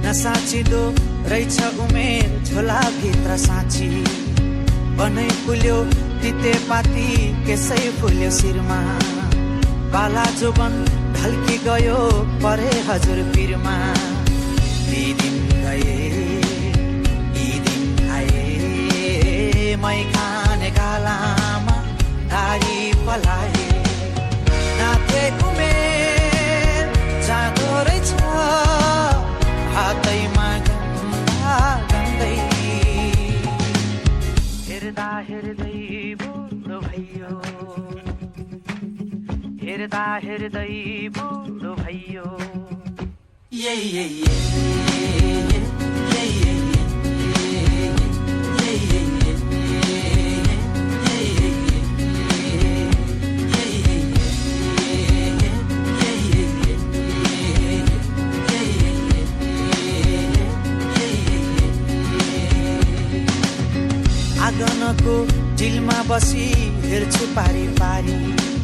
नसाचिँदो रहेछ उमेर झोलाभित्र साँची बनै फुल्यो तितेपाती केसै फुल्यो शिरमा बाला जोबन ढल्की गयो परे हजुर पिरमा ती दिन गए यी दिन आए मै खाने गालामा दारी पलाए नाथे उमेर जाँदो रहेछ हातैमा गन्दा गन्दै हेर्दा हेर्दै बुढो भयो हेर्दा हेर्दै बुढो भयो आँगनको डिलमा बसी हेर्छु पारी पारी